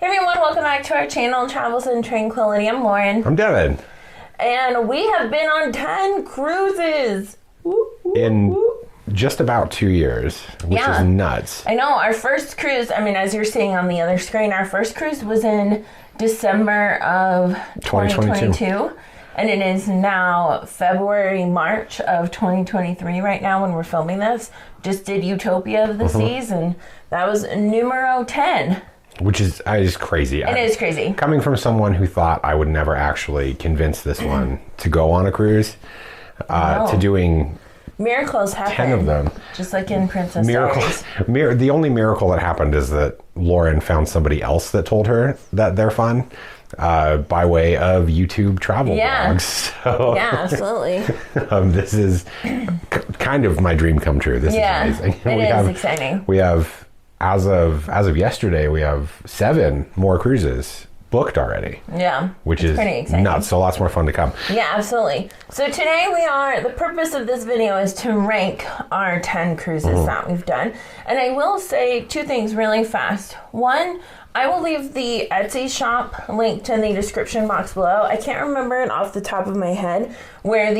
Hey everyone, welcome back to our channel, Travels in Tranquility. I'm Lauren. I'm Devon. And we have been on 10 cruises. In just about 2 years, which is nuts. I know, our first cruise, as you're seeing on the other screen, our first cruise was in December of 2022. And it is now February, March of 2023 right now when we're filming this. Just did Utopia of the Seas, and that was numero 10. Which is crazy. It is crazy. Coming from someone who thought I would never actually convince this one to go on a cruise, to doing miracles happen. 10 of them. Just like in Princess Diaries. The only miracle that happened is that Lauren found somebody else that told her that they're fun by way of YouTube travel vlogs. So, yeah, absolutely. This is kind of my dream come true. This is amazing. It is exciting. We have, as of yesterday, we have 7 more cruises booked already. Yeah. Which is pretty exciting. Nuts. So lots more fun to come. Yeah, absolutely. So today the purpose of this video is to rank our 10 cruises that we've done. And I will say 2 things really fast. One, I will leave the Etsy shop linked in the description box below. I can't remember it off the top of my head where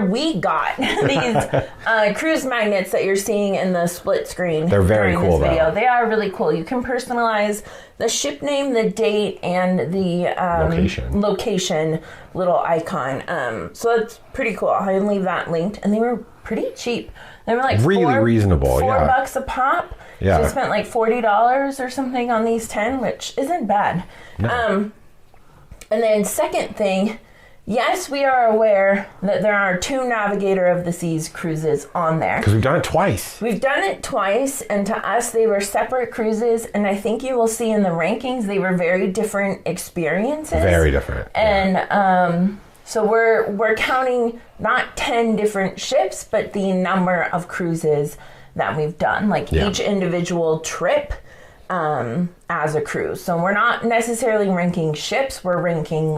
we got these cruise magnets that you're seeing in the split screen. They're very cool, this video. though. They are really cool. You can personalize the ship name, the date, and the location little icon. So that's pretty cool. I'll leave that linked. And they were pretty cheap. They were like really reasonable. $4 a pop. Yeah. So I spent like $40 or something on these 10, which isn't bad. No. And then second thing, yes, we are aware that there are 2 Navigator of the Seas cruises on there. Because we've done it twice. We've done it twice, and to us, they were separate cruises, and I think you will see in the rankings, they were very different experiences. Very different. And so we're counting not 10 different ships, but the number of cruises that we've done, each individual trip as a cruise. So we're not necessarily ranking ships, we're ranking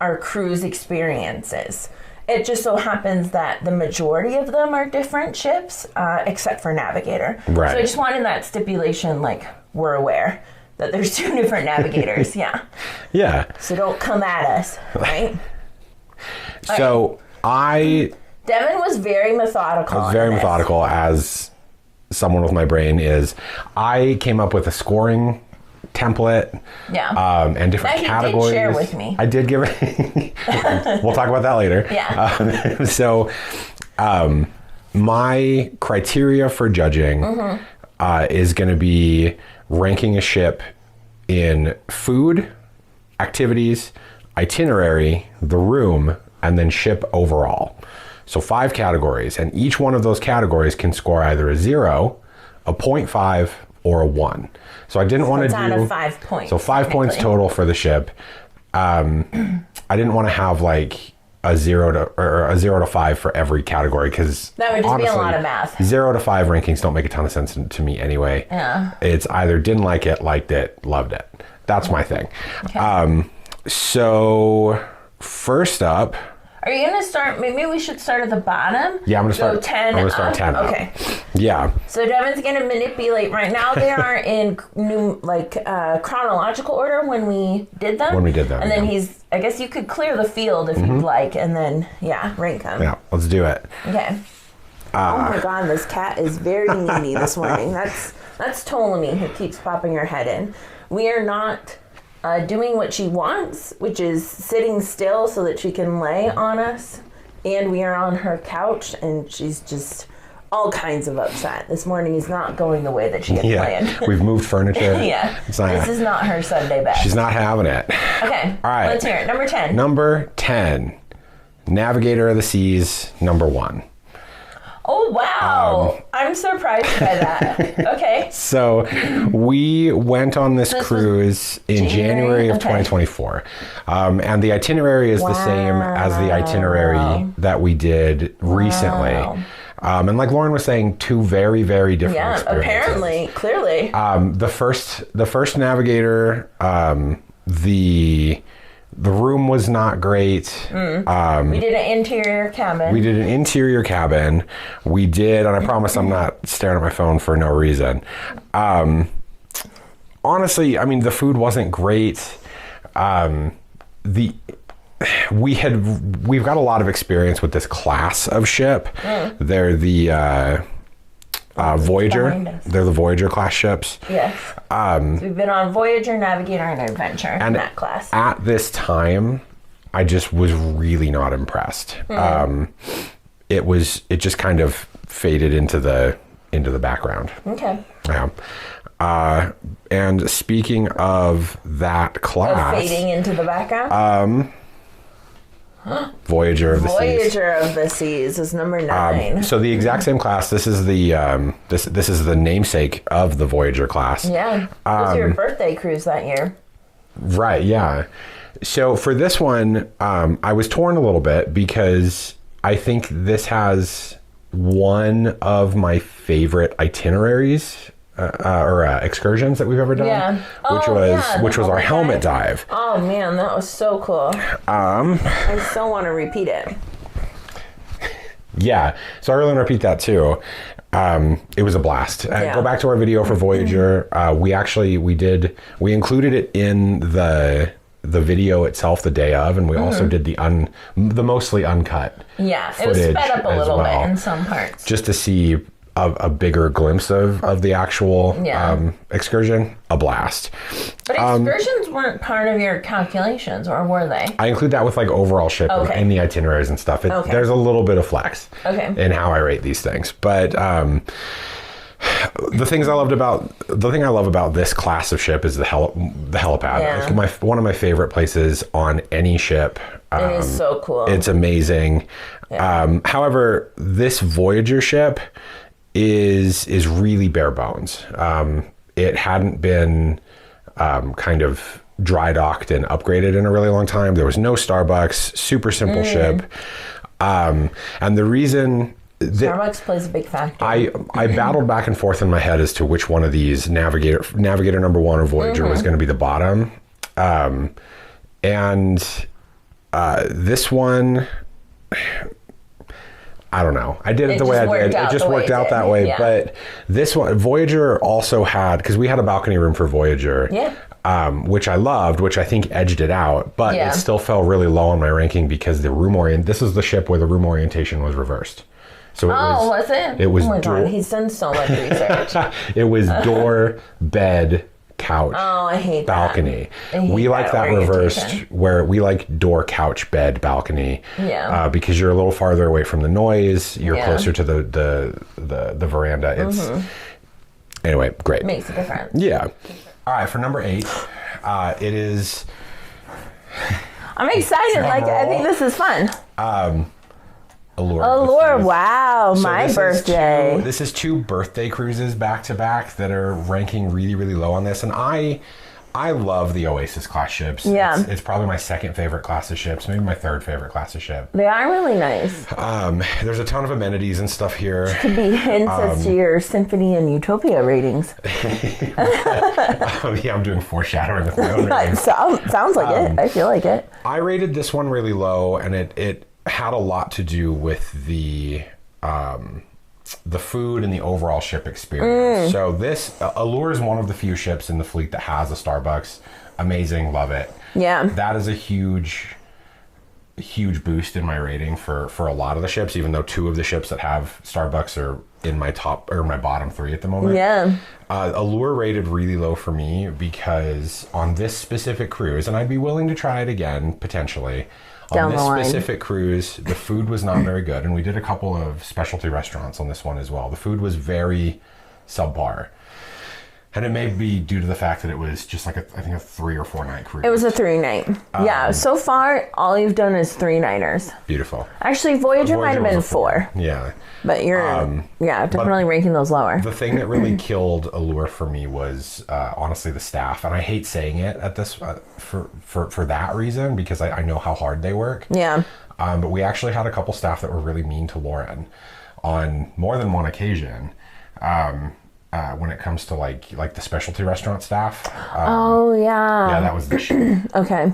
our cruise experiences. It just so happens that the majority of them are different ships, except for Navigator. Right. So I just wanted that stipulation, we're aware that there's 2 different Navigators. Yeah. So don't come at us, right? So Devon was very methodical. I was very methodical, as someone with my brain is. I came up with a scoring template, and different categories. You did share with me. I did give it. We'll talk about that later. Yeah. So, my criteria for judging is going to be ranking a ship in food, activities, itinerary, the room, and then ship overall. So 5 categories, and each one of those categories can score either a 0, a 0.5, or a 1. So I didn't want to do... out of 5 points. So 5 points total for the ship. I didn't want to have a 0 to 5 for every category, because that would just be a lot of math. 0 to 5 rankings don't make a ton of sense to me anyway. Yeah. It's either didn't like it, liked it, loved it. That's my thing. Okay. So first up... Are you going to start, maybe we should start at the bottom? Yeah, I'm going to start 10 I'm going to start 10 up. Okay. Yeah. So Devon's going to manipulate. Right now they are in chronological order when we did them. And then I guess you could clear the field if you'd like, and then, rank them. Yeah, let's do it. Okay. Oh my God, this cat is very needy this morning. That's Ptolemy who keeps popping her head in. We are not... doing what she wants, which is sitting still so that she can lay on us. And we are on her couch, and she's just all kinds of upset. This morning is not going the way that she had planned. We've moved furniture. This is not her Sunday best. She's not having it. Okay, all right. Let's hear it. Number 10. Number 10, Navigator of the Seas, number 1. Oh, wow. I'm surprised by that. Okay. So we went on this cruise in January of 2024. And the itinerary is the same as the itinerary that we did recently. And like Lauren was saying, 2 very, very different experiences. Apparently, clearly. The first Navigator, the room was not great. We did an interior cabin. We did, and I promise I'm not staring at my phone for no reason. honestly, I mean, the food wasn't great. We've got a lot of experience with this class of ship. They're the Voyager. They're the Voyager class ships. Yes. So we've been on Voyager, Navigator, and Adventure in that class. At this time, I just was really not impressed. It just kind of faded into the background. Okay. Yeah. And speaking of that class, fading into the background. Voyager of the Seas. Voyager of the Seas is number 9. So the exact same class. This is the this is the namesake of the Voyager class. Yeah. It was your birthday cruise that year. Right. Yeah. So for this one, I was torn a little bit because I think this has one of my favorite itineraries or excursions that we've ever done. Yeah. Which was our helmet dive. Oh man, that was so cool. I still want to repeat it. Yeah. So I really want to repeat that too. It was a blast. Go back to our video for Voyager. We included it in the video itself the day of, and we also did the mostly uncut. Yeah, it was sped up a little bit in some parts. Just to see a bigger glimpse of the actual excursion. A blast. But excursions weren't part of your calculations, or were they? I include that with like overall ship in the itineraries and stuff. There's a little bit of flex in how I rate these things. But the thing I love about this class of ship is the helipad. Yeah. It's one of my favorite places on any ship. It is so cool. It's amazing. Yeah. However, this Voyager ship is really bare bones. It hadn't been kind of dry docked and upgraded in a really long time. There was no Starbucks, super simple ship. And the reason Starbucks plays a big factor. I battled back and forth in my head as to which one of these, Navigator number 1 or Voyager, was going to be the bottom. This one, I don't know. I did it the way I did. It just worked out that way. Yeah. But this one, Voyager also had, because we had a balcony room for Voyager, which I loved, which I think edged it out, but it still fell really low on my ranking because this is the ship where the room orientation was reversed. So was it? It was. Oh my God, he's done so much research. It was door, bed, couch. Oh, I hate balcony. That. We like that reversed, where we like door, couch, bed, balcony. Yeah. Because you're a little farther away from the noise. You're closer to the veranda. It's anyway, great. Makes a difference. Yeah. All right, for number 8, it is. I'm excited. I think this is fun. Allure. Wow, so my birthday. This is 2 birthday cruises back to back that are ranking really, really low on this. And I love the Oasis class ships. Yeah. It's probably my second favorite class of ships, maybe my third favorite class of ship. They are really nice. There's a ton of amenities and stuff here. Could be hints as to your Symphony and Utopia ratings. I'm doing foreshadowing with my own ratings. Sounds like it. I feel like it. I rated this one really low, and it had a lot to do with the food and the overall ship experience. So this Allure is one of the few ships in the fleet that has a Starbucks. Amazing, love it. Yeah, that is a huge boost in my rating for a lot of the ships. Even though 2 of the ships that have Starbucks are in my top or my bottom 3 at the moment. Yeah, Allure rated really low for me because on this specific cruise, and I'd be willing to try it again potentially. On this specific cruise, the food was not very good, and we did a couple of specialty restaurants on this one as well. The food was very subpar, and it may be due to the fact that it was just like I think a 3 or 4 night cruise. It was a 3-night. Yeah, so far all you've done is 3-nighters. Beautiful. Actually, Voyager might have been 4. Yeah. But you're definitely ranking those lower. The thing that really killed Allure for me was honestly the staff, and I hate saying it at this for that reason because I know how hard they work. Yeah. But we actually had a couple staff that were really mean to Lauren on more than one occasion. When it comes to like the specialty restaurant staff. Yeah, that was the shit. Okay.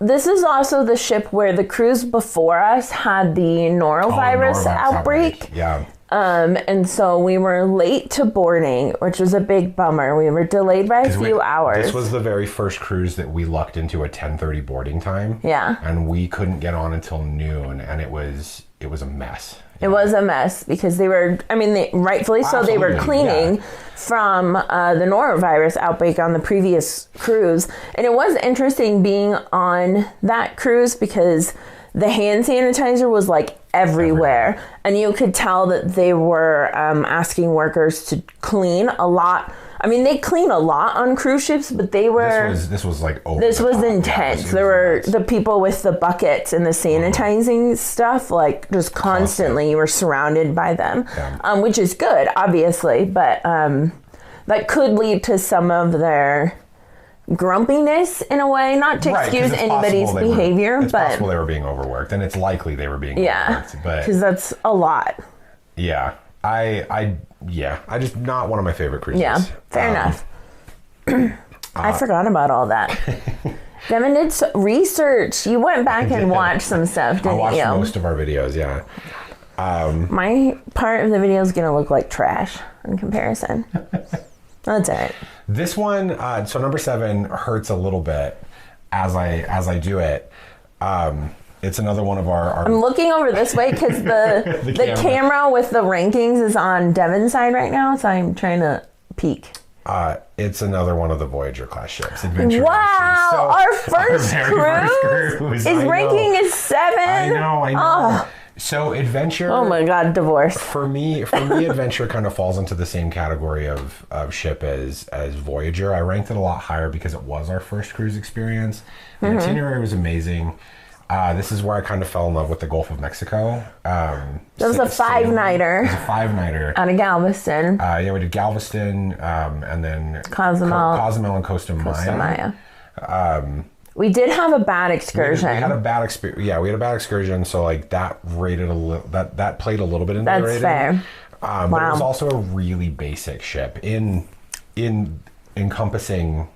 This is also the ship where the cruise before us had the norovirus outbreak. Yeah. And so we were late to boarding, which was a big bummer. We were delayed by a few hours. This was the very first cruise that we lucked into a 10:30 boarding time. Yeah. And we couldn't get on until noon, and it was a mess. It was a mess because they were, rightfully so, they were cleaning from the norovirus outbreak on the previous cruise. And it was interesting being on that cruise because the hand sanitizer was like everywhere. And you could tell that they were asking workers to clean a lot. They clean a lot on cruise ships, but they were... This was like over This the was top. intense. Yeah, There were the people with the buckets and the sanitizing stuff, like just constantly you were surrounded by them, which is good, obviously, but that could lead to some of their grumpiness in a way, not to excuse anybody's behavior, it's but... possible they were being overworked, and it's likely they were being overworked. But because that's a lot. Yeah. I just not one of my favorite cruises. Yeah, fair enough. I forgot about all that. Devon did research. You went back and watched some stuff, didn't you? I watched most of our videos, yeah. My part of the video is going to look like trash in comparison. That's all right. This one, so number 7 hurts a little bit as I do it. It's another one of our... I'm looking over this way because the camera with the rankings is on Devon's side right now, so I'm trying to peek. It's another one of the Voyager class ships. Wow! Our first cruise is ranking is 7. I know. Oh. So Adventure... Oh my God, divorce. For me, Adventure kind of falls into the same category of ship as Voyager. I ranked it a lot higher because it was our first cruise experience. The itinerary was amazing. This is where I kind of fell in love with the Gulf of Mexico. That was a 5-nighter. It was a 5-nighter. Out of Galveston. We did Galveston, and then Cozumel and Costa Maya. We did have a bad excursion. We had a bad experience. Yeah, we had a bad excursion, so like that rated a little. That played a little bit into the rating. That's fair. But it was also a really basic ship in encompassing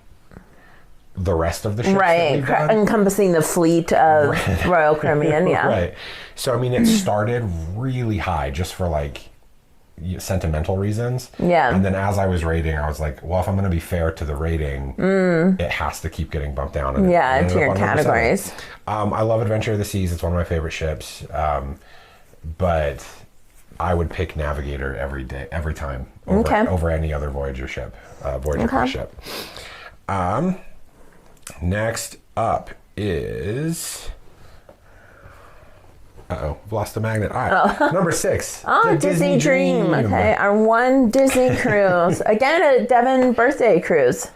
the rest of the ships that we've done. Encompassing the fleet of Royal Caribbean, yeah. Right. So, it started really high just for, like, sentimental reasons. Yeah. And then as I was rating, I was like, well, if I'm going to be fair to the rating, it has to keep getting bumped down. And to your categories. I love Adventure of the Seas. It's one of my favorite ships. But I would pick Navigator every time over any other Voyager ship, class ship. Next up is... I've lost the magnet. All right, number 6. Oh, Disney Dream. Okay, our one Disney cruise. Again, a Devon birthday cruise.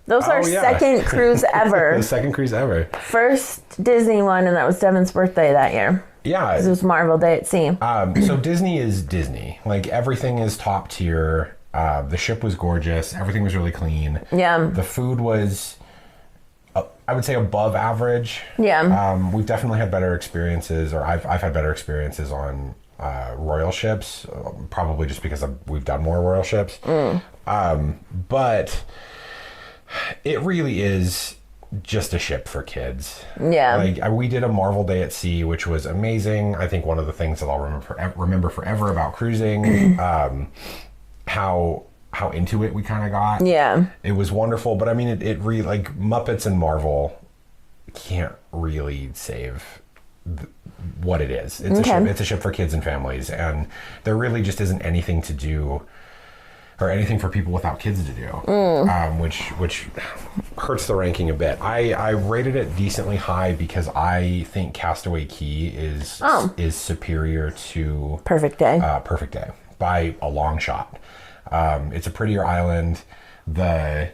Those are second cruise ever. The second cruise ever. First Disney one, and that was Devon's birthday that year. Yeah. It was Marvel Day at Sea. So Disney is Disney. Like, everything is top tier. The ship was gorgeous. Everything was really clean. Yeah. The food was... I would say above average. Yeah. We've definitely had better experiences, or I've had better experiences on royal ships, probably just because we've done more royal ships. But it really is just a ship for kids. Yeah. Like, we did a Marvel Day at Sea, which was amazing. I think one of the things that I'll remember forever about cruising, how into it we kind of got. Yeah. It was wonderful, but it really, like, Muppets and Marvel can't really save what it is. It's a ship. It's a ship for kids and families, and there really just isn't anything to do, or anything for people without kids to do, which hurts the ranking a bit. I rated it decently high because I think Castaway Cay is superior to Perfect Day. Perfect Day by a long shot. It's a prettier island. The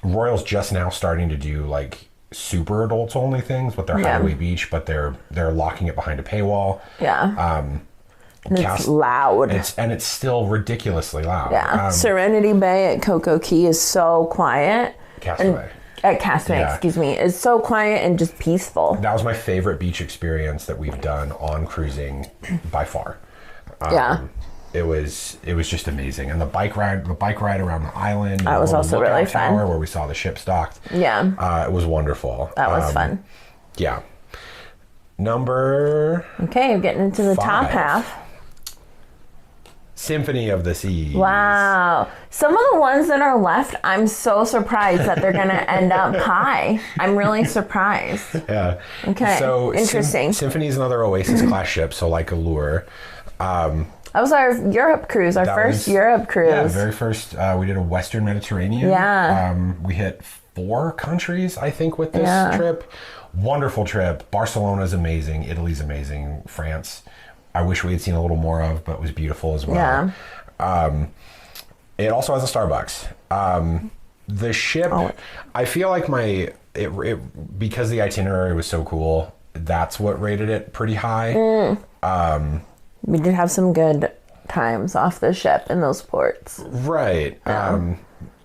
Royal's just now starting to do, like, super adults only things with their Hideaway Beach, but they're locking it behind a paywall. Yeah. And it's loud. It's still ridiculously loud. Yeah. Serenity Bay at Coco Cay is so quiet. Castaway. At Castaway, excuse me. It's so quiet and just peaceful. That was my favorite beach experience that we've done on cruising by far. It was just amazing, and the bike ride around the island. That was also really fun. Where we saw the ship docked. Yeah, it was wonderful. That was fun. Yeah. Number. Okay, you're getting into the top half. Symphony of the Seas. Wow. Some of the ones that are left, I'm so surprised that they're going to end up high. I'm really surprised. Yeah. Okay. So interesting. Symphony is another Oasis class ship, so like Allure. That was our Europe cruise, our first Europe cruise. Yeah, very first. We did a Western Mediterranean. Yeah. We hit 4 countries, I think, with this trip. Wonderful trip. Barcelona's amazing. Italy's amazing. France, I wish we had seen a little more of, but was beautiful as well. Yeah. It also has a Starbucks. The ship, I feel like because the itinerary was so cool, that's what rated it pretty high. We did have some good times off the ship in those ports. Right. Yeah.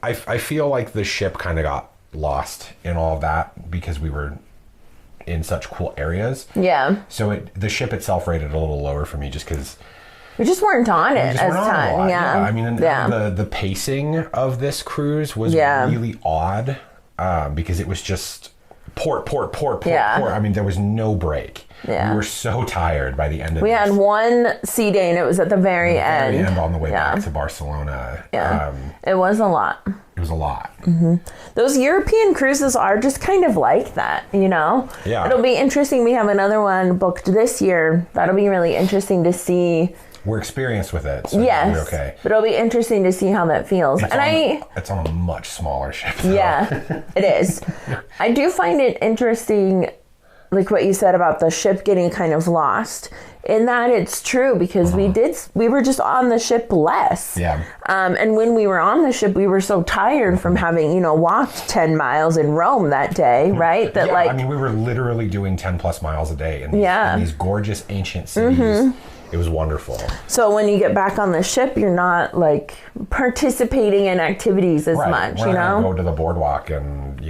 I feel like the ship kind of got lost in all of that because we were in such cool areas. Yeah. So the ship itself rated a little lower for me just because we just weren't on it as time. Yeah. I mean, the pacing of this cruise was really odd because it was just port. I mean, there was no break. Yeah. We were so tired by the end of it. We had one sea day and it was at the very end. Very end on the way back to Barcelona. Yeah. It was a lot. It was a lot. Mm-hmm. Those European cruises are just kind of like that, you know? Yeah. It'll be interesting. We have another one booked this year. That'll be really interesting to see. We're experienced with it. So yes. We're okay. But it'll be interesting to see how that feels. It's on a much smaller ship. Though. Yeah, it is. I do find it interesting, like what you said about the ship getting kind of lost, in that it's true because we were just on the ship less. Yeah. And when we were on the ship, we were so tired from having, walked 10 miles in Rome that day, right? That I mean, we were literally doing 10 plus miles a day in these gorgeous ancient cities. Mm-hmm. It was wonderful. So when you get back on the ship, you're not like participating in activities as much, We're not gonna go to the boardwalk and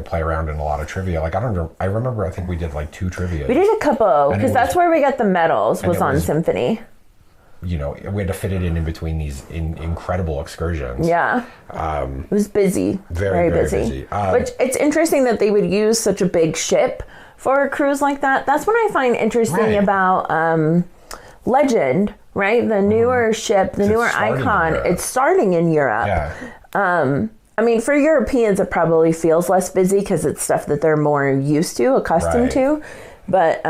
play around in a lot of trivia. Like I remember I think we did like 2 trivia. We did a couple because that's where we got the medals. Was on Symphony. We had to fit it in between these incredible excursions. Yeah. It was busy. Very busy. Which it's interesting that they would use such a big ship for a cruise like that. That's what I find interesting about Legend, right? The newer ship, the newer Icon, it's starting in Europe. Yeah. I mean, for Europeans, it probably feels less busy because it's stuff that they're more used to, accustomed to. But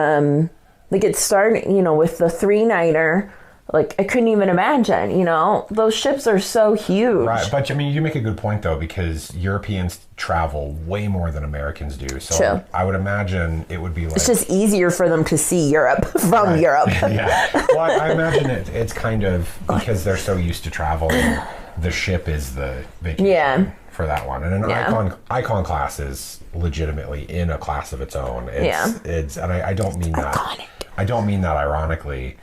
like it's starting, with the 3-nighter. Like, I couldn't even imagine, those ships are so huge. Right, but I mean, you make a good point, though, because Europeans travel way more than Americans do. So I would imagine it would be like... It's just easier for them to see Europe from Europe. Yeah. Well, I imagine it's kind of, because they're so used to traveling, the ship is the vacation for that one. And an icon class is legitimately in a class of its own. And I don't mean that... Iconic. I don't mean that ironically.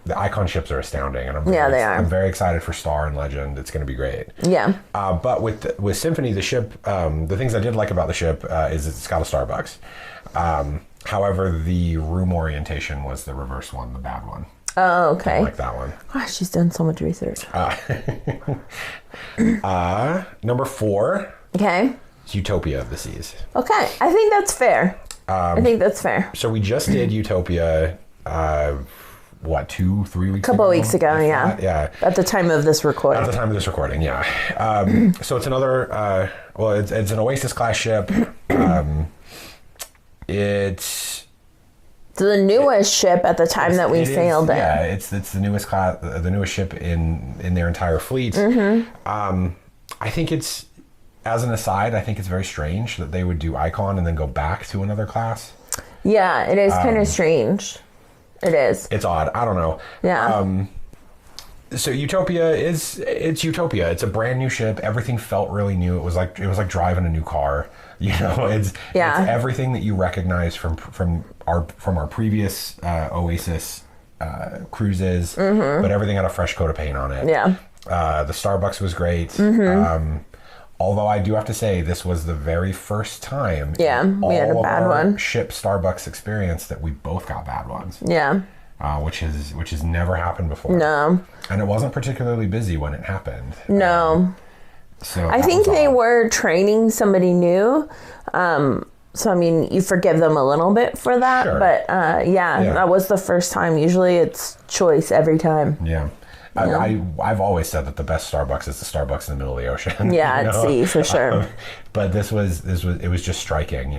The Icon ships are astounding, and they are. I'm very excited for Star and Legend. It's going to be great. Yeah. But with Symphony, the ship, the things I did like about the ship is it's got a Starbucks. However, the room orientation was the reverse one, the bad one. Oh, okay. I like that one. Gosh, she's done so much research. Number 4. Okay. It's Utopia of the Seas. Okay, I think that's fair. So we just did Utopia. 2-3 weeks ago? Couple weeks ago, yeah. At the time of this recording. So it's another, it's an Oasis class ship. It's the newest ship at the time that we sailed in. Yeah, it's the newest class, the newest ship in their entire fleet. Mm-hmm. I think it's, as an aside, I think it's very strange that they would do Icon and then go back to another class. Yeah, it is kind of strange. It is. It's odd. I don't know. Yeah. So Utopia it's Utopia. It's a brand new ship. Everything felt really new. It was like driving a new car. It's everything that you recognize from our previous Oasis cruises, but everything had a fresh coat of paint on it. Yeah. The Starbucks was great. Mm-hmm. Although I do have to say, this was the very first time we had a bad one. Ship Starbucks experience that we both got bad ones. Yeah. Which has never happened before. No. And it wasn't particularly busy when it happened. No. So I think they were training somebody new. So, I mean, you forgive them a little bit for that. Sure. But, that was the first time. Usually it's choice every time. Yeah. I've always said that the best Starbucks is the Starbucks in the middle of the ocean. Yeah, at sea, for sure. But it was just striking,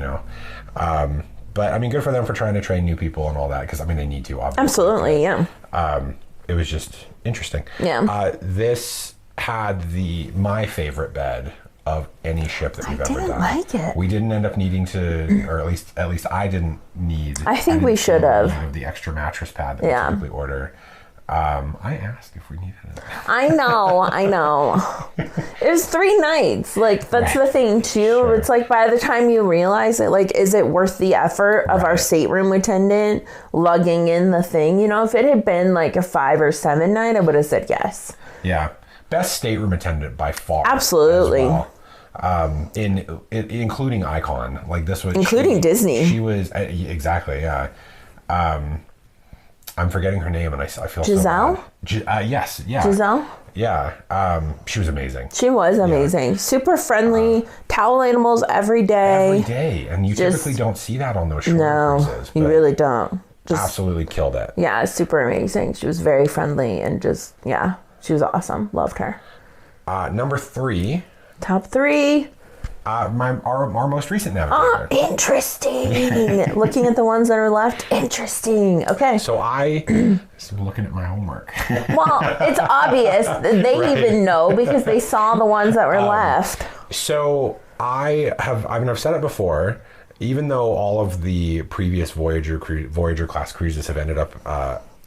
but I mean, good for them for trying to train new people and all that, because I mean, they need to, obviously. Absolutely, yeah. It was just interesting. Yeah. This had my favorite bed of any ship that we've ever done. I didn't like it. We didn't end up needing to, or at least I didn't need. I think we should have. The extra mattress pad that we typically order. I asked if we needed it. I know. It was 3 nights. Like, that's the thing, too. Sure. It's like, by the time you realize it, like, is it worth the effort of our stateroom attendant lugging in the thing? If it had been like a 5 or 7 night, I would have said yes. Yeah. Best stateroom attendant by far. Absolutely. As well. Including Icon. Like, this was... Including Disney. She was... exactly, yeah. I'm forgetting her name, and I feel Giselle? so bad. Yes, yeah. Giselle? Yeah. She was amazing. She was amazing. Super friendly. Towel animals every day. Every day. And you typically don't see that on those shore cruises. You really don't. Absolutely killed it. Yeah, super amazing. She was very friendly and just, she was awesome. Loved her. Number 3. Top 3. Our most recent navigator. Oh, interesting. Looking at the ones that are left, interesting. Okay. So I'm looking at my homework. Well, it's obvious. They even know because they saw the ones that were left. So I've said it before. Even though all of the previous Voyager class cruises have ended up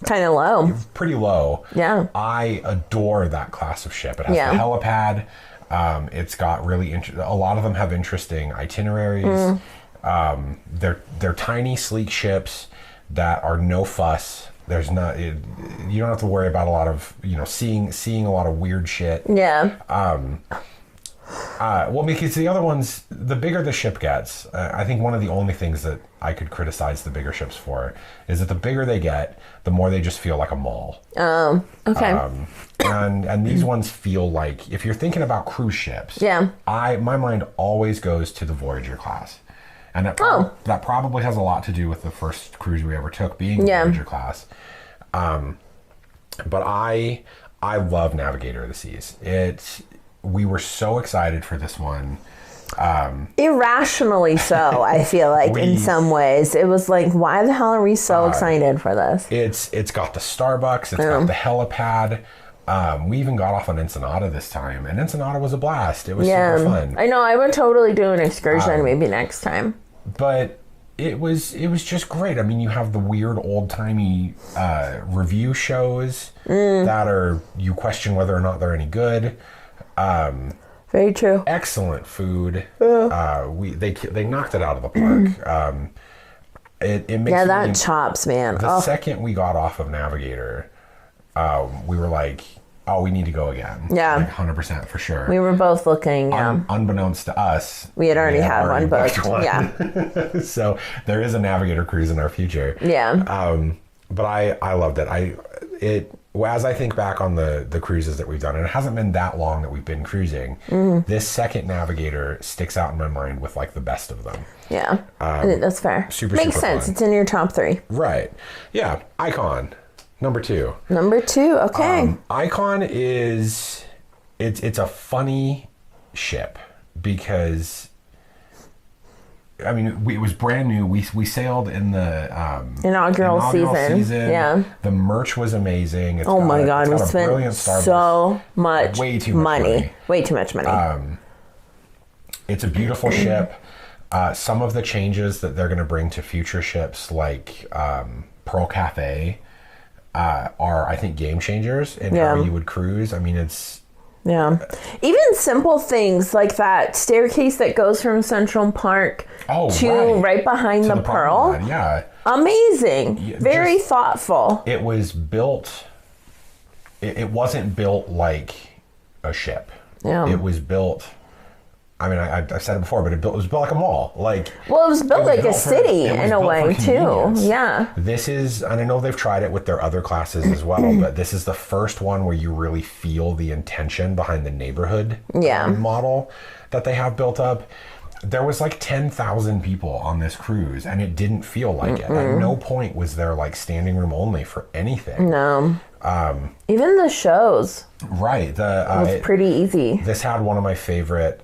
kind of low, pretty low. Yeah. I adore that class of ship. It has the helipad. It's got really a lot of them have interesting itineraries. They're tiny, sleek ships that are no fuss. There's not you don't have to worry about a lot of seeing a lot of weird shit. Yeah. Well, because the other ones, the bigger the ship gets, I think one of the only things that I could criticize the bigger ships for is that the bigger they get, the more they just feel like a mall. Oh, okay. And these ones feel like, if you're thinking about cruise ships, my mind always goes to the Voyager class. And that probably has a lot to do with the first cruise we ever took being Voyager class. But I love Navigator of the Seas. We were so excited for this one. Irrationally so, I feel like, in some ways. It was like, why the hell are we so excited for this? It's got the Starbucks. It's got the helipad. We even got off on Ensenada this time. And Ensenada was a blast. It was super fun. I know. I would totally do an excursion maybe next time. But it was just great. I mean, you have the weird old-timey review shows that you question whether or not they're any good. Very true. Excellent food. They knocked it out of the park. It makes chops, man. The second we got off of Navigator, we were like, oh, we need to go again. Yeah. Like 100% for sure. We were both looking, unbeknownst to us, we had already had one booked. Yeah. So there is a Navigator cruise in our future. Yeah. But I loved it. As I think back on the cruises that we've done, and it hasn't been that long that we've been cruising, this second Navigator sticks out in my mind with like the best of them. Yeah, I think that's fair. Makes super sense. Fun. It's in your top 3. Right. Yeah. Icon, number 2. Number 2. Okay. Icon is it's a funny ship because, I mean, it was brand new. We sailed in the inaugural season. Yeah. The merch was amazing. Oh my God, we spent so much way too much money. Way too much money. It's a beautiful ship. Some of the changes that they're going to bring to future ships, like Pearl Cafe, are, I think, game changers in how you would cruise. I mean, it's... Yeah. Even simple things like that staircase that goes from Central Park right behind the Pearl. Yeah. Amazing. Very thoughtful. It was built... It wasn't built like a ship. Yeah. It was built... I mean, I've said it before, but it was built like a mall. It was built like a city in a way, too. Yeah. This is, and I know they've tried it with their other classes as well, but this is the first one where you really feel the intention behind the neighborhood model that they have built up. there was like 10,000 people on this cruise, and it didn't feel like it. At no point was there like standing room only for anything. No. Even the shows. Right. It was pretty easy. This had one of my favorite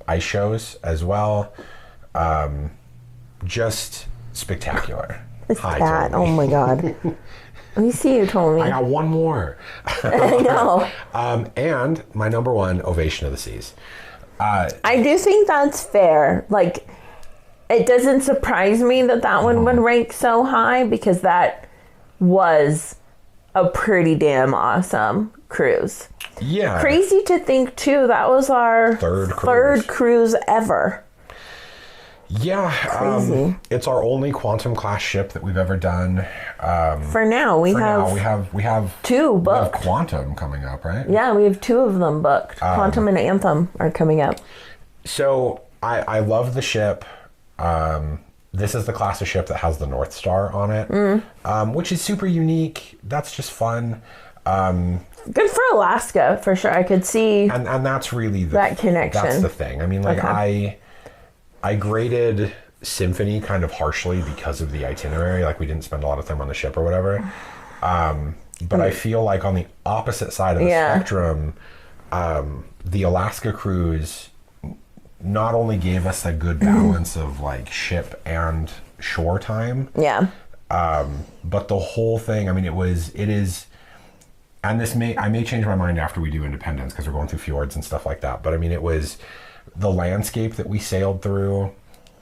ice shows as well. Just spectacular. This cat. Oh my God. Let me see, you told me. I got one more. I know. And my number one, Ovation of the Seas. I do think that's fair. Like, it doesn't surprise me that one would rank so high, because that was a pretty damn awesome cruise. Yeah. Crazy to think, too, that was our third cruise ever. Yeah. Crazy. It's our only Quantum class ship that we've ever done. For now, we have two booked. We have Quantum coming up, right? Yeah, we have two of them booked. Quantum and Anthem are coming up. So I love the ship. This is the class of ship that has the North Star on it, which is super unique. That's just fun. Good for Alaska, for sure. I could see and that's really that connection. That's the thing. I mean, like, okay. I graded Symphony kind of harshly because of the itinerary. Like, we didn't spend a lot of time on the ship or whatever. But I feel like on the opposite side of the spectrum, the Alaska cruise not only gave us a good balance of like ship and shore time. Yeah. But the whole thing, I mean, it is, and I may change my mind after we do Independence, because we're going through fjords and stuff like that. But I mean, it was the landscape that we sailed through.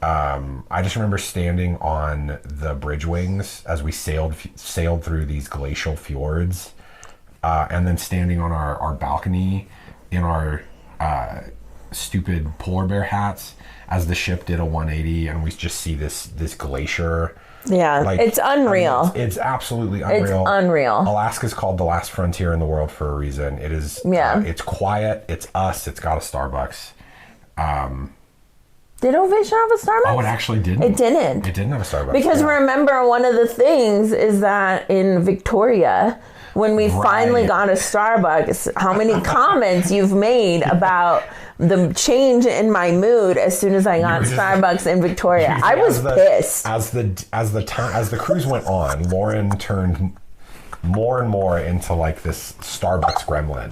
I just remember standing on the bridge wings as we sailed through these glacial fjords, and then standing on our balcony in our stupid polar bear hats as the ship did a 180, and we just see this glacier. Yeah, like, it's unreal. I mean, it's absolutely unreal. It's unreal. Alaska's called the last frontier in the world for a reason. It is. Yeah. It's quiet. It's us. It's got a Starbucks. Did Ovation have a Starbucks? Oh, it actually didn't. It didn't. It didn't have a Starbucks. Because remember, one of the things is that in Victoria, when we finally got a Starbucks, how many comments you've made about the change in my mood as soon as I got Starbucks in Victoria. I was pissed. As the cruise went on, Lauren turned more and more into like this Starbucks gremlin.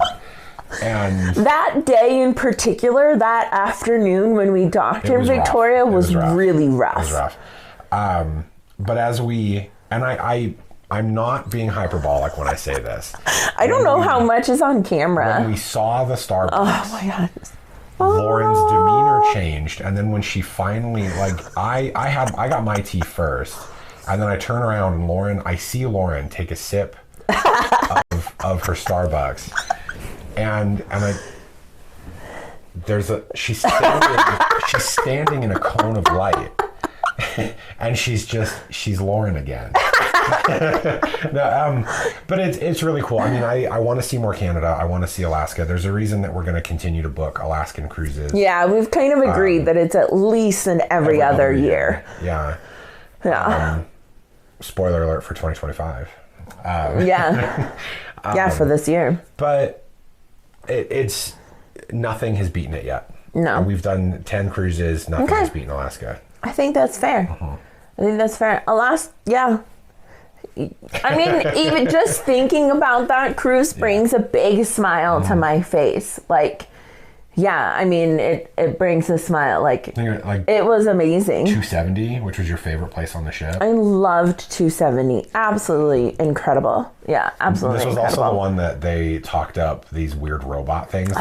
And that day in particular, that afternoon when we docked in Victoria was really rough. It was rough. But as we, and I'm not being hyperbolic when I say this. I don't know how much is on camera. When we saw the Starbucks, oh my God, Lauren's demeanor changed, and then when she finally, like, I got my tea first, and then I turn around and I see Lauren take a sip of her Starbucks, and she's standing in a cone of light, and she's Lauren again. No, but it's really cool. I mean, I want to see more Canada. I want to see Alaska. There's a reason that we're going to continue to book Alaskan cruises. Yeah, we've kind of agreed that it's at least an every other year. Yeah. Yeah. Spoiler alert for 2025. Yeah. Yeah, for this year. But it's nothing has beaten it yet. No. We've done 10 cruises. Nothing has beaten Alaska. I think that's fair. Uh-huh. I think that's fair. Alaska, yeah. I mean, even just thinking about that cruise brings a big smile to my face. Like, yeah, I mean, it brings a smile. Like it was amazing. 270, which was your favorite place on the ship? I loved 270. Absolutely incredible. Yeah, absolutely This was incredible. Also the one that they talked up these weird robot things.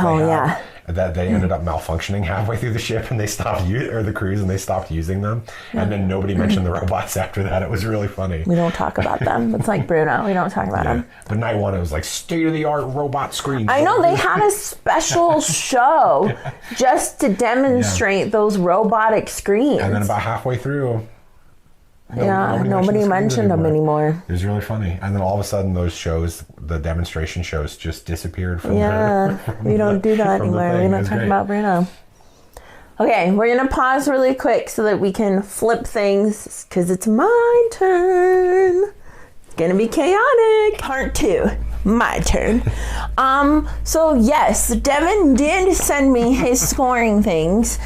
That they ended up malfunctioning halfway through the ship, and they stopped the cruise, and they stopped using them. Yeah. And then nobody mentioned the robots after that. It was really funny. We don't talk about them. It's like Bruno. We don't talk about them. But night one, it was like state-of-the-art robot screens. I know. They had a special show just to demonstrate those robotic screens. And then about halfway through, nobody mentioned them anymore. It was really funny. And then all of a sudden, those shows, the demonstration shows, just disappeared from we don't do that anymore. We don't talk about Bruno. Okay, we're going to pause really quick so that we can flip things, because it's my turn. It's going to be chaotic. Part 2. My turn. So yes, Devon did send me his scoring things.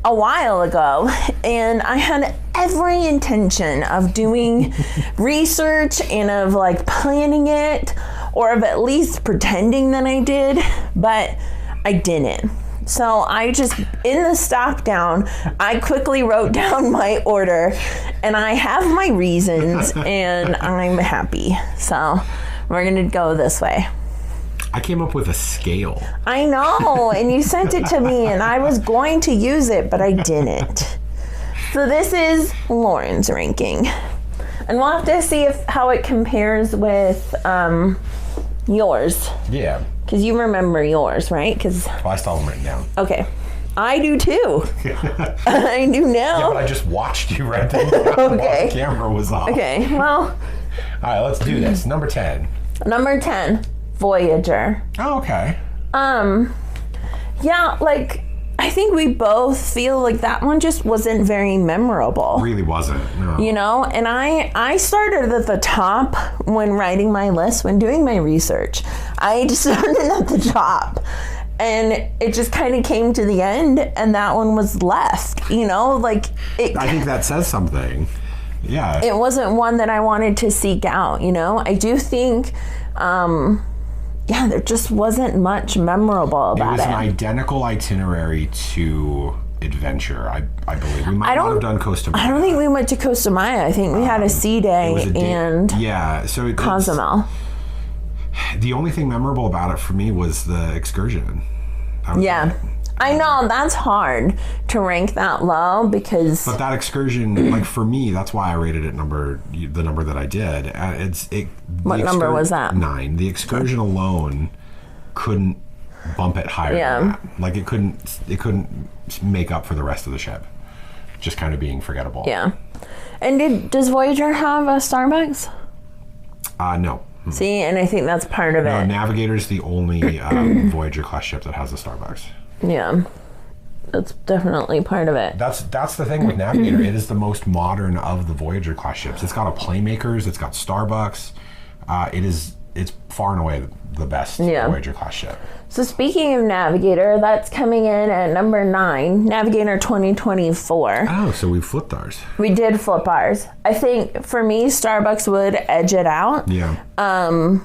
a while ago, and I had every intention of doing research and of like planning it, or of at least pretending that I did, but I didn't. So I just, in the stop down, I quickly wrote down my order, and I have my reasons, and I'm happy. So we're gonna go this way. I came up with a scale. I know, and you sent it to me, and I was going to use it, but I didn't. So this is Lauren's ranking, and we'll have to see how it compares with yours. Yeah. Because you remember yours, right? Well, I still have them written down. Okay. I do too. I do now. Yeah, but I just watched you write them down while the camera was off. Okay, well. All right, let's do this. Number 10. Number 10, Voyager. Oh, okay. Yeah, like, I think we both feel like that one just wasn't very memorable. Really wasn't, no. You know, and I started at the top when writing my list, when doing my research. I just started at the top. And it just kind of came to the end, and that one was left, you know? Like, I think that says something. Yeah. It wasn't one that I wanted to seek out, you know? I do think, there just wasn't much memorable about it. It was an identical itinerary to Adventure, I believe. We might not have done Costa Maya. I don't think we went to Costa Maya. I think we had a sea day and so Cozumel. The only thing memorable about it for me was the excursion. I know, that's hard to rank that low because... But that excursion, like for me, that's why I rated it the number that I did. What number was that? 9. The excursion alone couldn't bump it higher than that. Like it couldn't make up for the rest of the ship. Just kind of being forgettable. Yeah. And does Voyager have a Starbucks? No. See, and I think that's part of it. Navigator's the only Voyager class ship that has a Starbucks. Yeah, that's definitely part of it. That's the thing with Navigator. It is the most modern of the Voyager class ships. It's got a Playmakers. It's got Starbucks. It's far and away the best Voyager class ship. So speaking of Navigator, that's coming in at number 9, Navigator 2024. Oh, so we flipped ours. We did flip ours. I think for me, Starbucks would edge it out. Yeah. And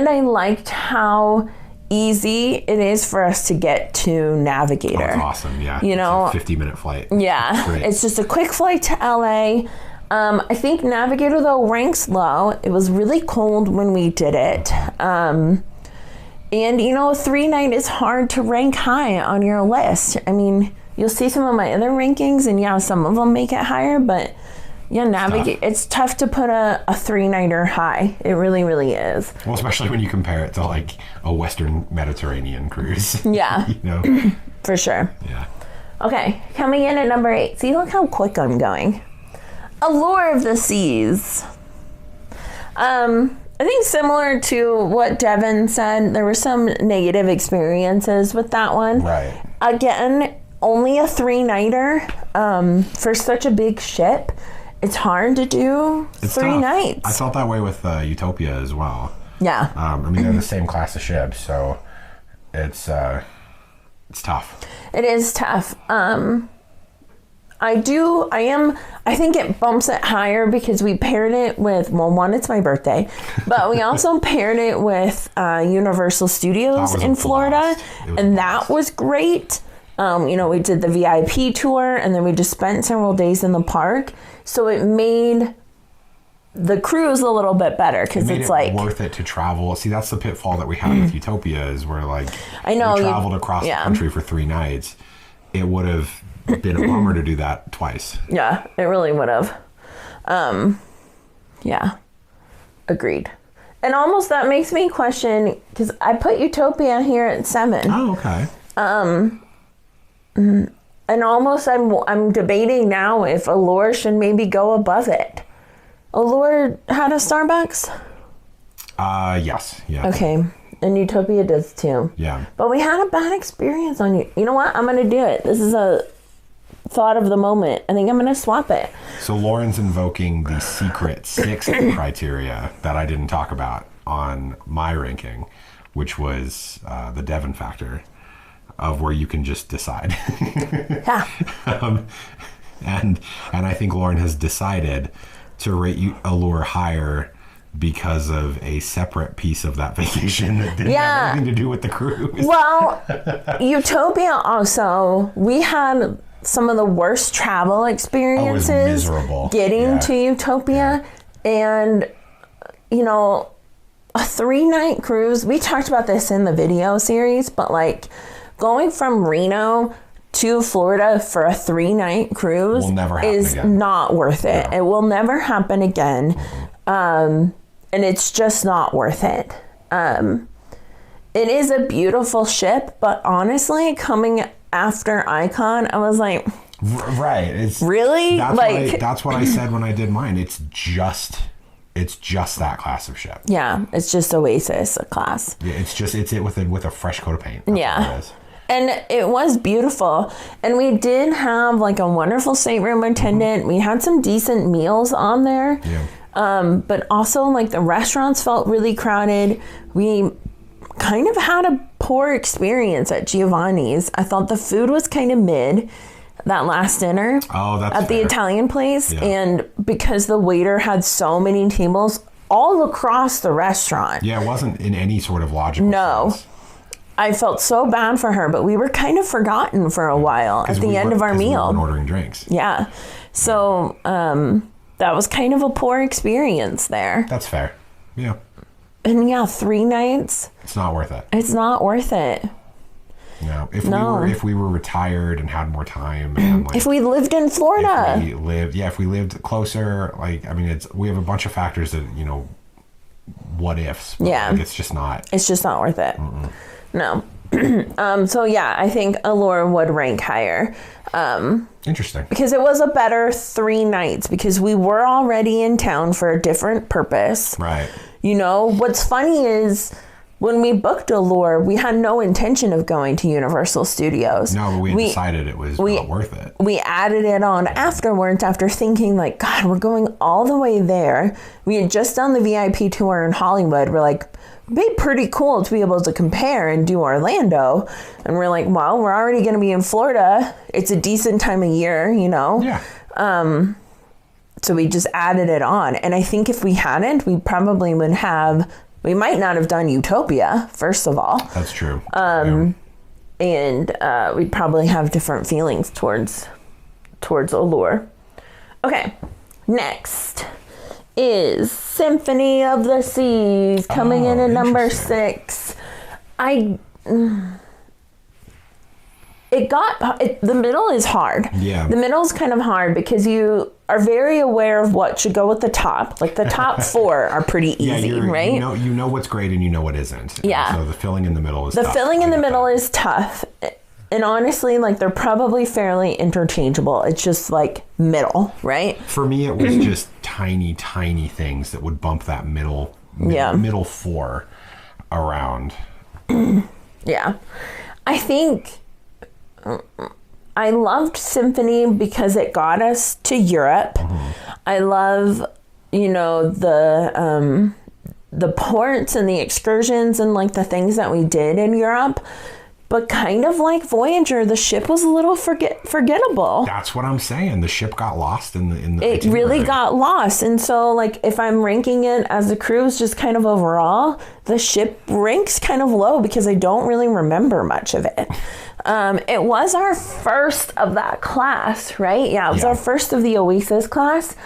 I liked how easy it is for us to get to Navigator. Oh, that's awesome, yeah. You know, it's a 50-minute flight. Yeah, it's just a quick flight to LA. I think Navigator, though, ranks low. It was really cold when we did it. And, you know, 3-night is hard to rank high on your list. I mean, you'll see some of my other rankings, and some of them make it higher, but it's tough to put a 3-nighter high. It really, really is. Well, especially when you compare it to like a Western Mediterranean cruise. Yeah. You know? For sure. Yeah. Okay, coming in at number 8. See, look how quick I'm going. Allure of the Seas. I think similar to what Devon said, there were some negative experiences with that one. Right. Again, only a 3-nighter. For such a big ship, it's hard to do It's 3 tough. nights. I felt that way with Utopia as well. Yeah. I mean, they're the same class of ships, so it's tough. It is tough. I think it bumps it higher because we paired it with, well, one, it's my birthday, but we also paired it with Universal Studios in Florida, and that was great. We did the VIP tour, and then we just spent several days in the park, so it made the cruise a little bit better because it's like worth it to travel. See, that's the pitfall that we had with Utopia is where we traveled across the country for 3 nights. It would have been a bummer to do that twice. Yeah, it really would have. Yeah, agreed. And almost that makes me question, because I put Utopia here at 7. Oh, okay. And almost I'm debating now if Allure should maybe go above it. Allure had a Starbucks? Yes. Yeah. Okay. And Utopia does too. Yeah. But we had a bad experience on you. You know what? I'm going to do it. This is a thought of the moment. I think I'm going to swap it. So Lauren's invoking the secret 6th criteria that I didn't talk about on my ranking, which was the Devon factor. of where you can just decide. Yeah. And I think Lauren has decided to rate Allure higher because of a separate piece of that vacation that didn't have anything to do with the cruise. Well, Utopia also, we had some of the worst travel experiences getting to Utopia. And, you know, a 3-night cruise, we talked about this in the video series, but like going from Reno to Florida for a 3-night cruise is not worth it. It will never happen again. And it's just not worth it. It is a beautiful ship, but honestly, coming after Icon, I was like, right. It's really that's what I said when I did mine. It's just that class of ship. Yeah, it's just Oasis class. Yeah, it's it with a fresh coat of paint. That's what it is. And it was beautiful. And we did have like a wonderful stateroom attendant. We had some decent meals on there. Yeah. But also like the restaurants felt really crowded. We kind of had a poor experience at Giovanni's. I thought the food was kind of mid. That last dinner at the Italian place. Yeah. And because the waiter had so many tables all across the restaurant. Yeah, it wasn't in any sort of logical sense. I felt so bad for her, but we were kind of forgotten for a while at the end of our meal. We weren't ordering drinks. Yeah. So that was kind of a poor experience there. That's fair. Yeah. And 3 nights. It's not worth it. It's not worth it. No. If we were retired and had more time, and like, if we lived in Florida, if we lived closer, like, I mean, we have a bunch of factors that, you know, what ifs. Yeah. Like, it's just not worth it. Mm-mm. No. So yeah, I think Allure would rank higher. Interesting. Because it was a better 3 nights because we were already in town for a different purpose. Right. You know, what's funny is when we booked Allure, we had no intention of going to Universal Studios. No, but we decided it was not worth it. We added it on afterwards after thinking like, God, we're going all the way there. We had just done the VIP tour in Hollywood. We're like, it'd be pretty cool to be able to compare and do Orlando. And we're like, well, we're already going to be in Florida. It's a decent time of year, you know? Yeah. So we just added it on. And I think if we hadn't, we probably we might not have done Utopia, first of all. That's true. And we'd probably have different feelings towards Allure. Okay, next is Symphony of the Seas coming in at number 6. The middle is hard. Yeah. The middle is kind of hard because you are very aware of what should go at the top. Like the top 4 are pretty easy, right? You know what's great and you know what isn't. Yeah. So the filling in the middle is tough. The filling in the middle is tough. And honestly, like they're probably fairly interchangeable. It's just like middle, right? For me, it was just tiny, tiny things that would bump that middle 4 around. Yeah. I think I loved Symphony because it got us to Europe. Mm-hmm. I love, you know, the ports and the excursions and like the things that we did in Europe. But kind of like Voyager, the ship was a little forgettable. That's what I'm saying. The ship got lost in the It really got lost. And so like if I'm ranking it as a cruise just kind of overall, the ship ranks kind of low because I don't really remember much of it. It was our first of that class, right? Yeah, it was our first of the Oasis class.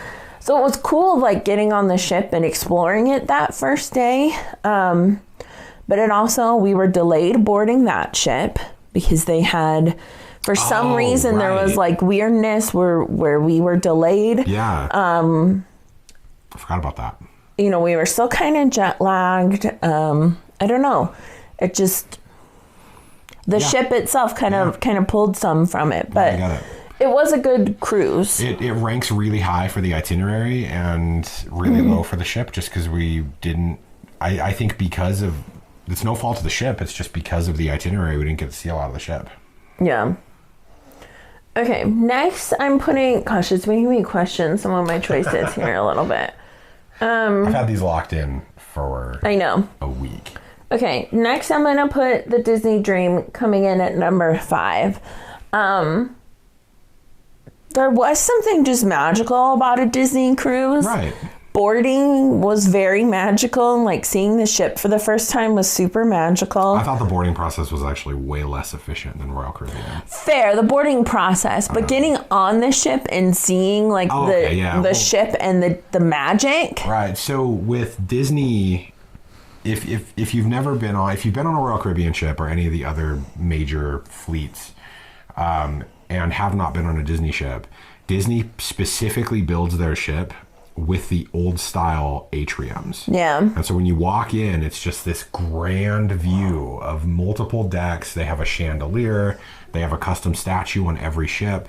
So it was cool like getting on the ship and exploring it that first day. But it also, we were delayed boarding that ship because they had, for some reason, there was like weirdness where we were delayed. Yeah. I forgot about that. You know, we were still kind of jet lagged. I don't know. It just, the ship itself kind of pulled some from it, but it was a good cruise. It ranks really high for the itinerary and really low for the ship just because we didn't, I think because of, it's no fault of the ship. It's just because of the itinerary, we didn't get to see a lot of the ship. Yeah. Okay, next I'm putting, gosh, it's making me question some of my choices here a little bit. I've had these locked in for I know. a week. Okay, next I'm going to put the Disney Dream coming in at number 5. There was something just magical about a Disney cruise. Right. Boarding was very magical. Like, seeing the ship for the first time was super magical. I thought the boarding process was actually way less efficient than Royal Caribbean. Fair, the boarding process, but getting on the ship and seeing like the ship and the magic. Right. So with Disney, if you've never been on, if you've been on a Royal Caribbean ship or any of the other major fleets, and have not been on a Disney ship, Disney specifically builds their ship with the old style atriums. Yeah. And so when you walk in, it's just this grand view of multiple decks. They have a chandelier. They have a custom statue on every ship.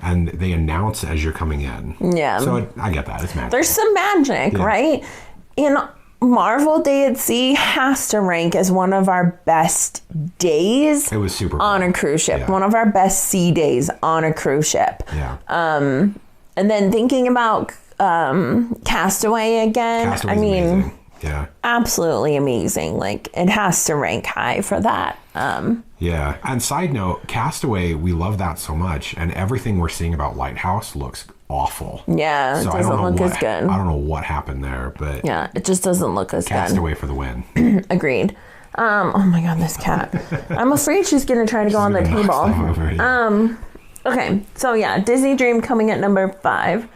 And they announce as you're coming in. Yeah. So I get that. It's magic. There's some magic, right? And Marvel Day at Sea has to rank as one of our best days. It was super on cool. A cruise ship. Yeah. One of our best sea days on a cruise ship. Yeah. And then thinking about Castaway again. Castaway's amazing. Yeah. Absolutely amazing. Like, it has to rank high for that. Yeah. And side note, Castaway, we love that so much, and everything we're seeing about Lighthouse looks awful. Yeah, so it doesn't look as good. I don't know what happened there, but yeah, it just doesn't look as Castaway good. for the win. Agreed. Oh my god, this cat. I'm afraid she's gonna try to go on the table. Okay, so yeah, Disney Dream coming at number 5.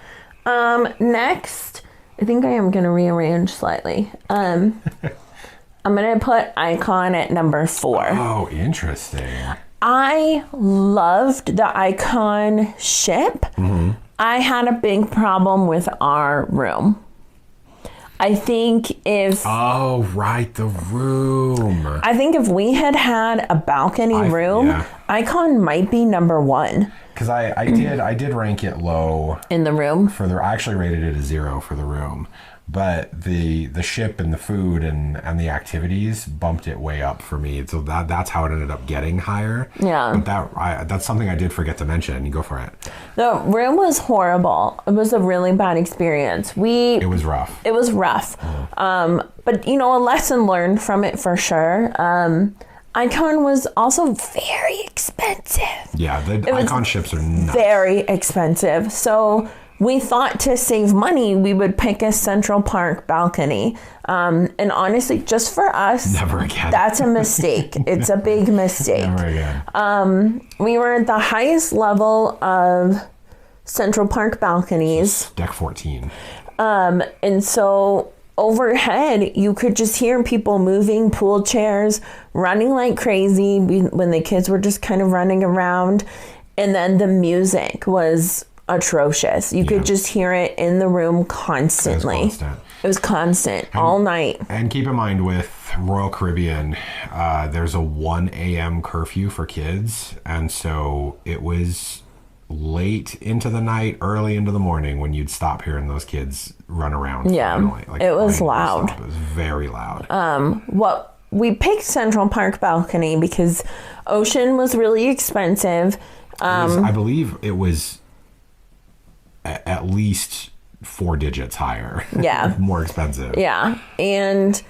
Next, I think I am gonna rearrange slightly. I'm gonna put Icon at number 4. Oh, interesting. I loved the Icon ship. Mm-hmm. I had a big problem with our room. I think if... Oh, right, the room. I think if we had had a balcony room, Icon might be number 1. Because I did rank it low. In the room? I actually rated it a 0 for the room. But the ship and the food and the activities bumped it way up for me. So that's how it ended up getting higher. Yeah. But that's something I did forget to mention. You go for it. The room was horrible. It was a really bad experience. It was rough. It was rough. But, a lesson learned from it for sure. Icon was also very expensive. Yeah, the Icon ships are nuts. Very expensive. So we thought to save money, we would pick a Central Park balcony. And honestly, just for us, never again. That's a mistake. It's a big mistake. Never again. We were at the highest level of Central Park balconies. Deck 14. And so overhead, you could just hear people moving pool chairs, running like crazy when the kids were just kind of running around. And then the music was atrocious. You could just hear it in the room constantly. It was constant all night. And keep in mind with Royal Caribbean, there's a 1 a.m. curfew for kids. And so it was late into the night, early into the morning when you'd stop hearing those kids run around. Yeah, it was loud. It was very loud. We picked Central Park balcony because Ocean was really expensive. I believe it was at least 4 digits higher. Yeah. More expensive. Yeah. And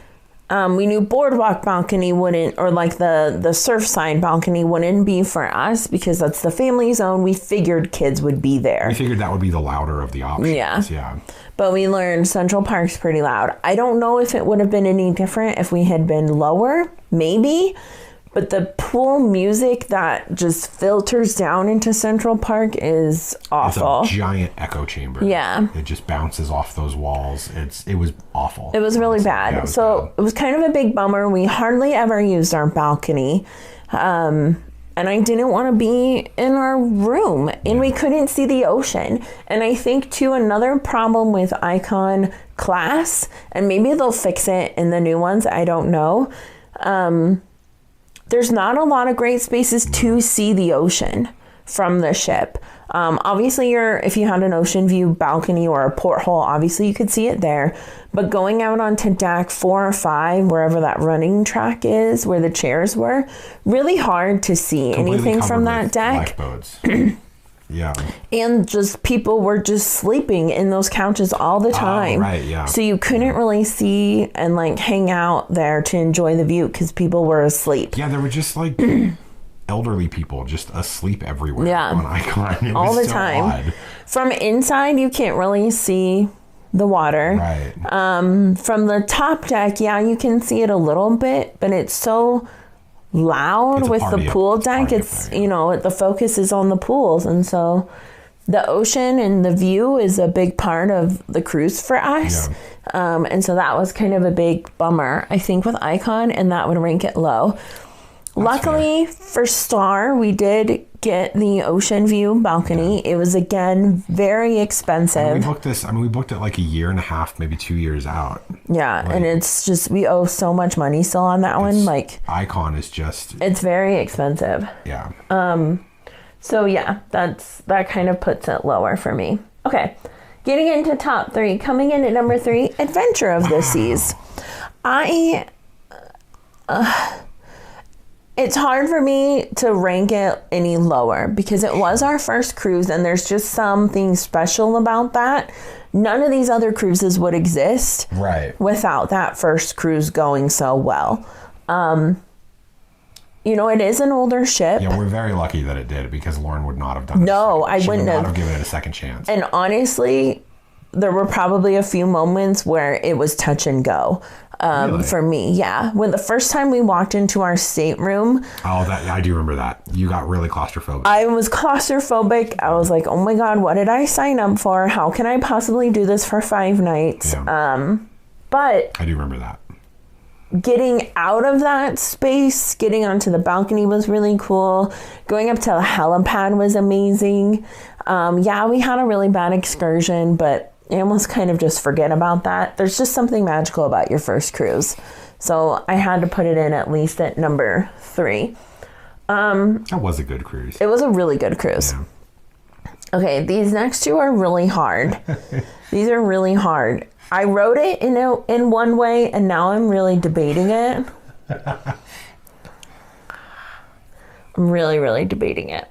we knew Boardwalk balcony wouldn't, or like the Surfside balcony wouldn't be for us because that's the family zone. We figured kids would be there. We figured that would be the louder of the options. Yeah. But we learned Central Park's pretty loud. I don't know if it would have been any different if we had been lower. Maybe. But the pool music that just filters down into Central Park is awful. It's a giant echo chamber. Yeah. It just bounces off those walls. It was awful. It was really bad. Yeah, it was kind of a big bummer. We hardly ever used our balcony. And I didn't want to be in our room. And we couldn't see the ocean. And I think, too, another problem with Icon Class, and maybe they'll fix it in the new ones, I don't know, there's not a lot of great spaces to see the ocean from the ship. Obviously, if you had an ocean view balcony or a porthole, obviously you could see it there. But going out onto deck 4 or 5, wherever that running track is, where the chairs were, really hard to see anything from that deck. Lifeboats. Yeah. And just people were just sleeping in those couches all the time. Oh, right, yeah. So you couldn't really see and like hang out there to enjoy the view because people were asleep. Yeah, there were just like elderly people just asleep everywhere on Icon. It all was the so time. odd. From inside, you can't really see the water. Right. From the top deck, you can see it a little bit, but it's so loud with the pool deck. It's, you know, the focus is on the pools. And so the ocean and the view is a big part of the cruise for us. Yeah. And so that was kind of a big bummer, I think, with Icon, and that would rank it low. Luckily for Star, we did get the ocean view balcony. It was, again, very expensive. We booked it like a year and a half, maybe 2 years out. Yeah, and it's just, we owe so much money still on that one. Like, Icon is just... It's very expensive. Yeah. So yeah, that kind of puts it lower for me. Okay, getting into top 3. Coming in at number 3, Adventure of the Seas. It's hard for me to rank it any lower because it was our first cruise and there's just something special about that. None of these other cruises would exist without that first cruise going so well. You know, it is an older ship. Yeah, we're very lucky that it did because Lauren would not have done it. No, I wouldn't have. She would not have given it a second chance. And honestly, there were probably a few moments where it was touch and go. Really? For me, yeah. When the first time we walked into our stateroom... Oh, I do remember that. You got really claustrophobic. I was claustrophobic. I was like, oh my God, what did I sign up for? How can I possibly do this for 5 nights? Yeah. But... I do remember that. Getting out of that space, getting onto the balcony was really cool. Going up to the helipad was amazing. We had a really bad excursion, but... I almost kind of just forget about that. There's just something magical about your first cruise. So I had to put it in at least at number 3. That was a good cruise. It was a really good cruise. Yeah. Okay, these next 2 are really hard. These are really hard. I wrote it in one way, and now I'm really debating it. I'm really, really debating it.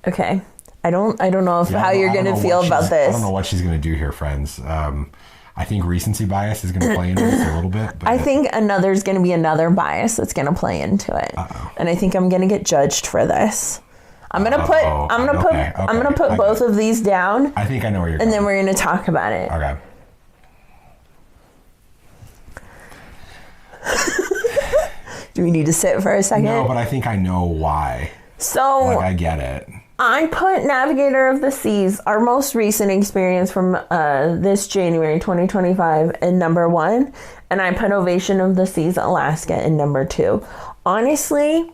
Okay. I don't know how you're going to feel about this. I don't know what she's going to do here, friends. I think recency bias is going to play into this a little bit. But I think there's going to be another bias that's going to play into it. Uh-oh. And I think I'm going to get judged for this. I'm going to put both of these down. I think I know where you're going. And then we're going to talk about it. Okay. Do we need to sit for a second? No, but I think I know why. So I get it. I put Navigator of the Seas, our most recent experience from this January 2025, in number 1. And I put Ovation of the Seas Alaska in number 2. Honestly,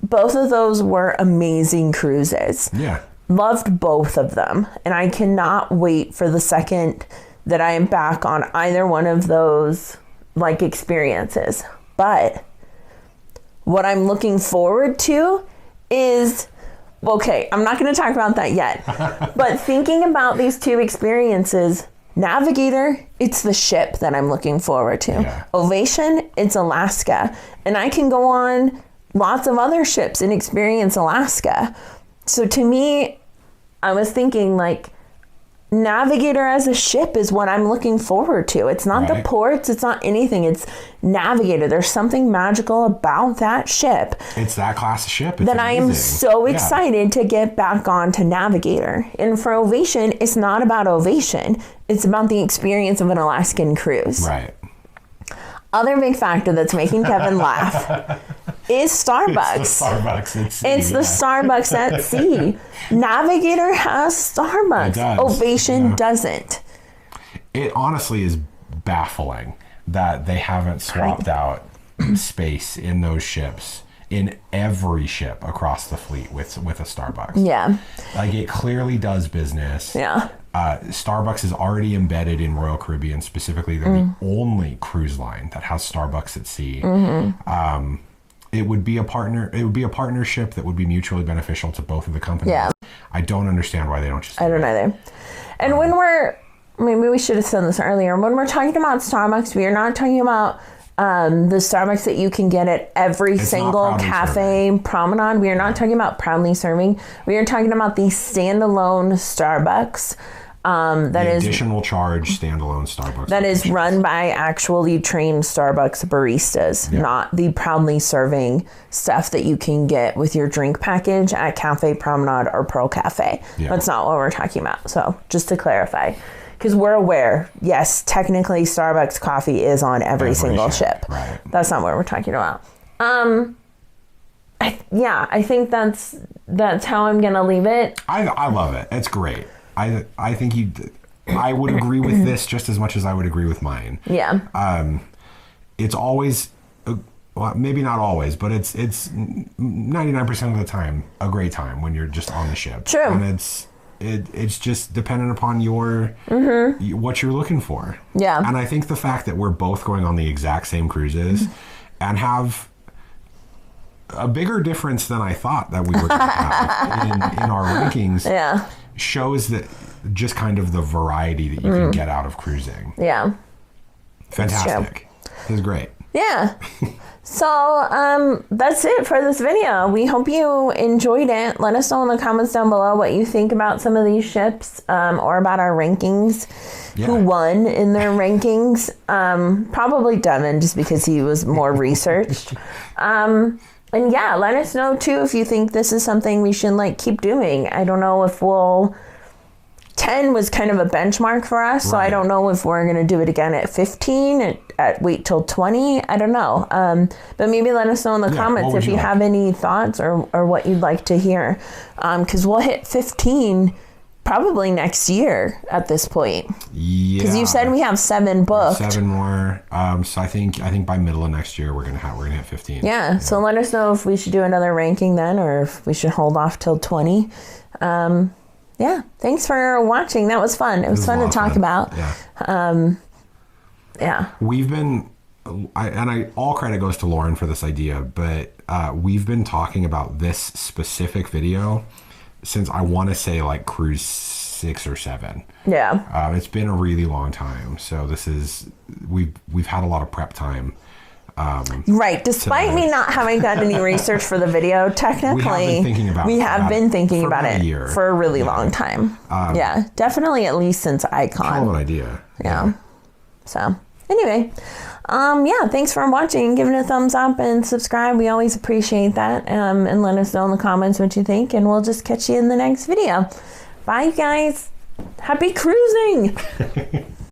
both of those were amazing cruises. Yeah. Loved both of them. And I cannot wait for the second that I am back on either one of those experiences. But what I'm looking forward to is... Okay, I'm not going to talk about that yet. But thinking about these 2 experiences, Navigator, it's the ship that I'm looking forward to. Yeah. Ovation, it's Alaska. And I can go on lots of other ships and experience Alaska. So to me, I was thinking Navigator as a ship is what I'm looking forward to. It's not the ports. It's not anything. It's Navigator. There's something magical about that ship. It's that class of ship. That I am so excited to get back on to Navigator. And for Ovation, it's not about Ovation. It's about the experience of an Alaskan cruise. Right. Other big factor that's making Kevin laugh is Starbucks. It's the Starbucks at sea. It's the Starbucks at sea. Navigator has Starbucks. It does. Ovation doesn't. It honestly is baffling that they haven't swapped out space in those ships, in every ship across the fleet with a Starbucks. Yeah. It clearly does business. Yeah. Starbucks is already embedded in Royal Caribbean. Specifically, they're the only cruise line that has Starbucks at sea. Mm-hmm. It would be a partnership that would be mutually beneficial to both of the companies. Yeah. I don't understand why they don't just. I don't either. And maybe we should have said this earlier. When we're talking about Starbucks, we are not talking about The Starbucks that you can get at every single cafe promenade. We are not talking about proudly serving. We are talking about the standalone Starbucks. Additional charge standalone Starbucks. That is run by actually trained Starbucks baristas, not the proudly serving stuff that you can get with your drink package at Cafe Promenade or Pearl Cafe. Yeah. That's not what we're talking about. So just to clarify, because we're aware, yes, technically Starbucks coffee is on every single ship. Right. That's not what we're talking about. I think that's how I'm gonna leave it. I love it. It's great. I think I would agree with this just as much as I would agree with mine. Yeah. It's always, well, maybe not always, but it's 99% of the time a great time when you're just on the ship. True. And it's just dependent upon your what you're looking for. Yeah. And I think the fact that we're both going on the exact same cruises and have a bigger difference than I thought that we were going to have in our rankings. Yeah. Shows that just kind of the variety that you can get out of cruising. Yeah. Fantastic. This is great. Yeah. So that's it for this video. We hope you enjoyed it. Let us know in the comments down below what you think about some of these ships or about our rankings. Yeah. Who won in their rankings. Probably Devon, just because he was more researched. And yeah, let us know too if you think this is something we should keep doing. I don't know if 10 was kind of a benchmark for us, so I don't know if we're going to do it again at 15, wait till 20. I don't know. But maybe let us know in the comments if you have any thoughts or what you'd like to hear. Because we'll hit 15 probably next year at this point. Yeah. Because you said we have 7 booked. 7 more. So I think by middle of next year we're gonna hit 15. Yeah. So let us know if we should do another ranking then, or if we should hold off till 20. Yeah. Thanks for watching. That was fun. It was fun to talk about. Yeah. Yeah. We've been, all credit goes to Lauren for this idea, but we've been talking about this specific video since I want to say cruise 6 or 7. Yeah. It's been a really long time. So we've had a lot of prep time. Right. Despite me not having done any research for the video, technically we have been thinking about it for a really long time. Yeah. Definitely at least since Icon. Kind of an idea. Yeah. So anyway, yeah, thanks for watching. Give it a thumbs up and subscribe. We always appreciate that. And let us know in the comments what you think, and we'll just catch you in the next video. Bye, guys. Happy cruising.